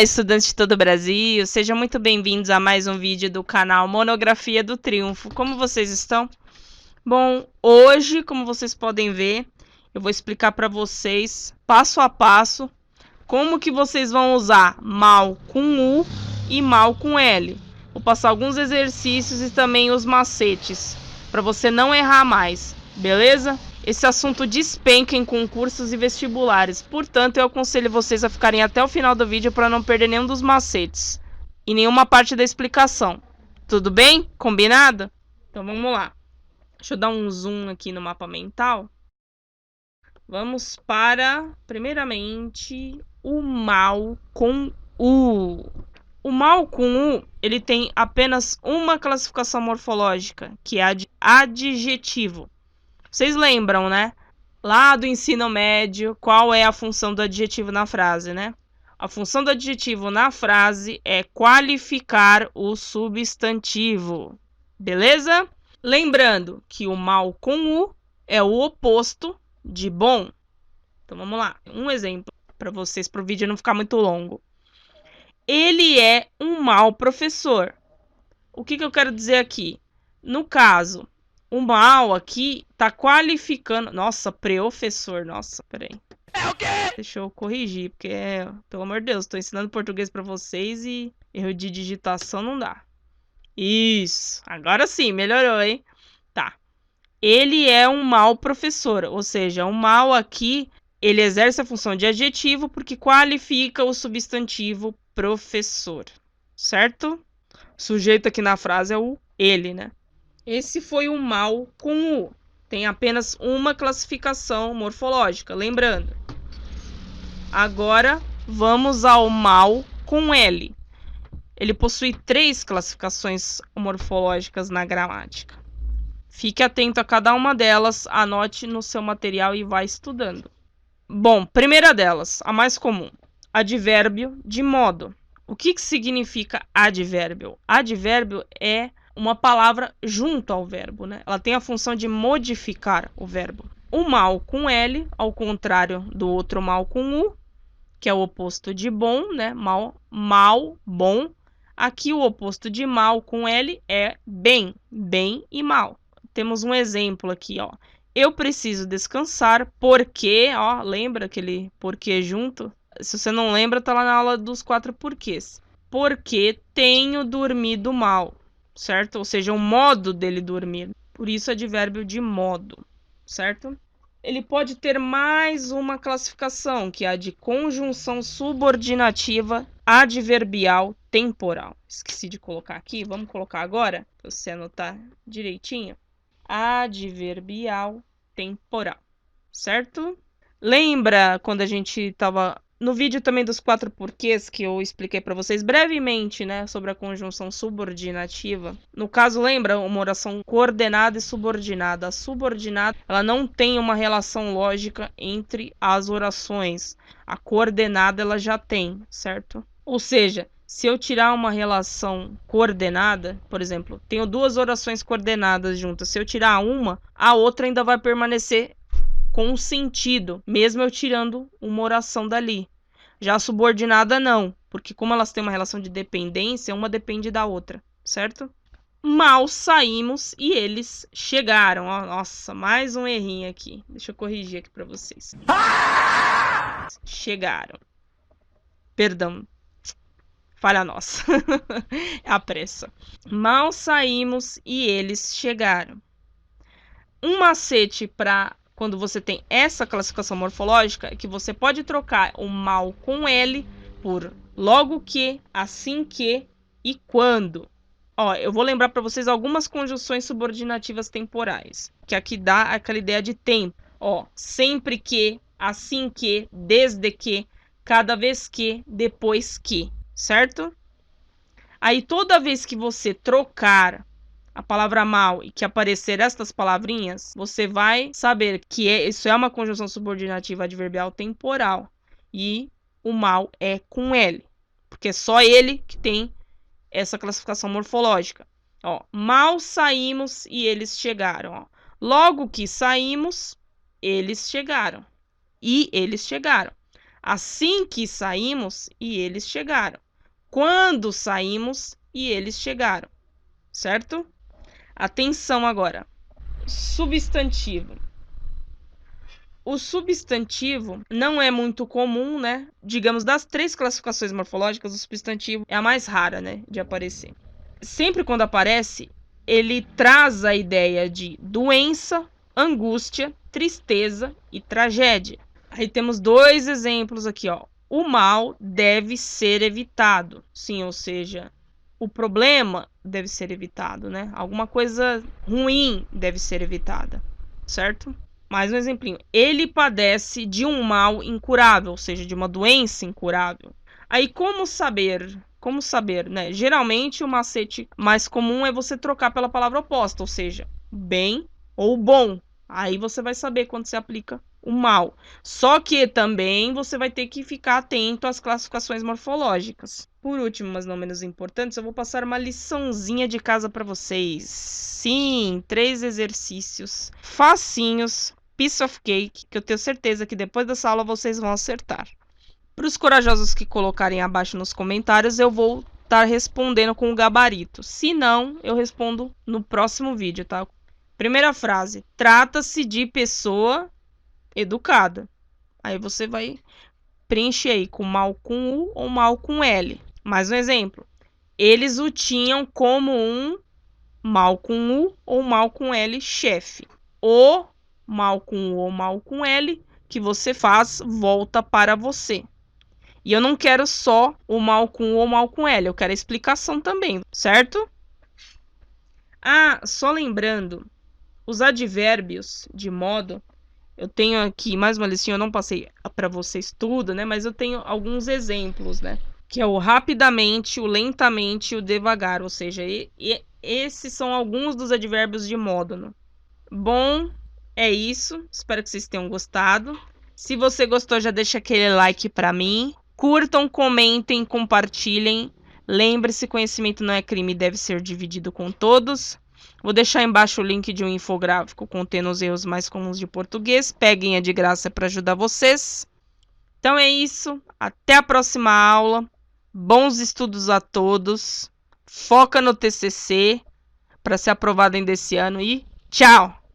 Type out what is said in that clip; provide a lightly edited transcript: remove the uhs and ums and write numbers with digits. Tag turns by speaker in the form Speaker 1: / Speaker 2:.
Speaker 1: Olá, estudantes de todo o Brasil, sejam muito bem-vindos a mais um vídeo do canal Monografia do Triunfo. Como vocês estão? Bom, hoje, como vocês podem ver, eu vou explicar para vocês, passo a passo, como que vocês vão usar mal com U e mal com L. Vou passar alguns exercícios e também os macetes, para você não errar mais, beleza? Esse assunto despenca em concursos e vestibulares, portanto eu aconselho vocês a ficarem até o final do vídeo para não perder nenhum dos macetes e nenhuma parte da explicação. Tudo bem? Combinado? Então vamos lá. Deixa eu dar um zoom aqui no mapa mental. Vamos para, primeiramente, o mal com U. O mal com U, ele tem apenas uma classificação morfológica, que é a de adjetivo. Vocês lembram, né? Lá do ensino médio, qual é a função do adjetivo na frase, né? A função do adjetivo na frase é qualificar o substantivo. Beleza? Lembrando que o mal com U é o oposto de bom. Então vamos lá. Um exemplo para vocês, para o vídeo não ficar muito longo. Ele é um mau professor. O que eu quero dizer aqui? No caso, o mal aqui tá qualificando... Nossa, professor. Nossa, peraí. É o quê? Deixa eu corrigir, porque, pelo amor de Deus, tô ensinando português para vocês e erro de digitação não dá. Isso. Agora sim, melhorou, hein? Tá. Ele é um mau professor, ou seja, o mal aqui, ele exerce a função de adjetivo porque qualifica o substantivo professor, certo? O sujeito aqui na frase é o ele, né? Esse foi o mal com U. Tem apenas uma classificação morfológica, lembrando. Agora, vamos ao mal com L. Ele possui 3 classificações morfológicas na gramática. Fique atento a cada uma delas, anote no seu material e vá estudando. Bom, primeira delas, a mais comum, advérbio de modo. O que significa advérbio? Advérbio é uma palavra junto ao verbo, né? Ela tem a função de modificar o verbo. O mal com L, ao contrário do outro mal com U, que é o oposto de bom, né? Mal, bom. Aqui o oposto de mal com L é bem, bem e mal. Temos um exemplo aqui, ó. Eu preciso descansar porque, ó, lembra aquele porquê junto? Se você não lembra, tá lá na aula dos 4 porquês. Porque tenho dormido mal, certo? Ou seja, o modo dele dormir. Por isso, advérbio de modo, certo? Ele pode ter mais uma classificação, que é a de conjunção subordinativa adverbial temporal. Esqueci de colocar aqui, vamos colocar agora, para você anotar direitinho. Adverbial temporal, certo? Lembra quando a gente estava no vídeo também dos 4 porquês que eu expliquei para vocês brevemente, né, sobre a conjunção subordinativa? No caso, lembra uma oração coordenada e subordinada? A subordinada, ela não tem uma relação lógica entre as orações. A coordenada ela já tem, certo? Ou seja, se eu tirar uma relação coordenada, por exemplo, tenho 2 orações coordenadas juntas, se eu tirar uma, a outra ainda vai permanecer com sentido, mesmo eu tirando uma oração dali. Já a subordinada não, porque como elas têm uma relação de dependência, uma depende da outra, certo? Mal saímos e eles chegaram. Ó, nossa, mais um errinho aqui. Deixa eu corrigir aqui para vocês. Chegaram. Perdão. Falha nossa. É a pressa. Mal saímos e eles chegaram. Um macete para quando você tem essa classificação morfológica é que você pode trocar o mal com L por logo que, assim que e quando. Ó, eu vou lembrar para vocês algumas conjunções subordinativas temporais, que aqui dá aquela ideia de tempo. Ó, sempre que, assim que, desde que, cada vez que, depois que, certo? Aí toda vez que você trocar a palavra mal e que aparecer estas palavrinhas, você vai saber que isso é uma conjunção subordinativa adverbial temporal e o mal é com L, porque é só ele que tem essa classificação morfológica. Ó, mal saímos e eles chegaram. Ó. Logo que saímos, eles chegaram. E eles chegaram. Assim que saímos e eles chegaram. Quando saímos e eles chegaram. Certo? Atenção agora. Substantivo. O substantivo não é muito comum, né? Digamos, das 3 classificações morfológicas, o substantivo é a mais rara, né, de aparecer. Sempre quando aparece, ele traz a ideia de doença, angústia, tristeza e tragédia. Aí temos 2 exemplos aqui, ó. O mal deve ser evitado. Sim, ou seja, o problema deve ser evitado, né? Alguma coisa ruim deve ser evitada, certo? Mais um exemplinho. Ele padece de um mal incurável, ou seja, de uma doença incurável. Aí, como saber? Como saber, né? Geralmente, o macete mais comum é você trocar pela palavra oposta, ou seja, bem ou bom. Aí você vai saber quando se aplica o mal. Só que também você vai ter que ficar atento às classificações morfológicas. Por último, mas não menos importante, eu vou passar uma liçãozinha de casa para vocês. Sim, 3 exercícios facinhos, piece of cake, que eu tenho certeza que depois dessa aula vocês vão acertar. Para os corajosos que colocarem abaixo nos comentários, eu vou estar respondendo com o gabarito. Se não, eu respondo no próximo vídeo, tá? Primeira frase. Trata-se de pessoa educada. Aí você vai preencher aí com mal com U ou mal com L. Mais um exemplo. Eles o tinham como um mal com U ou mal com L chefe. O mal com U ou mal com L que você faz volta para você. E eu não quero só o mal com U ou mal com L, eu quero a explicação também, certo? Ah, só lembrando, os advérbios de modo, eu tenho aqui mais uma listinha, eu não passei para vocês tudo, né? Mas eu tenho alguns exemplos, né? Que é o rapidamente, o lentamente e o devagar, ou seja, esses são alguns dos advérbios de modo, né? Bom, é isso. Espero que vocês tenham gostado. Se você gostou, já deixa aquele like para mim. Curtam, comentem, compartilhem. Lembre-se, conhecimento não é crime e deve ser dividido com todos. Vou deixar embaixo o link de um infográfico contendo os erros mais comuns de português. Peguem, é de graça para ajudar vocês. Então é isso. Até a próxima aula. Bons estudos a todos. Foca no TCC para ser aprovado ainda esse ano e tchau!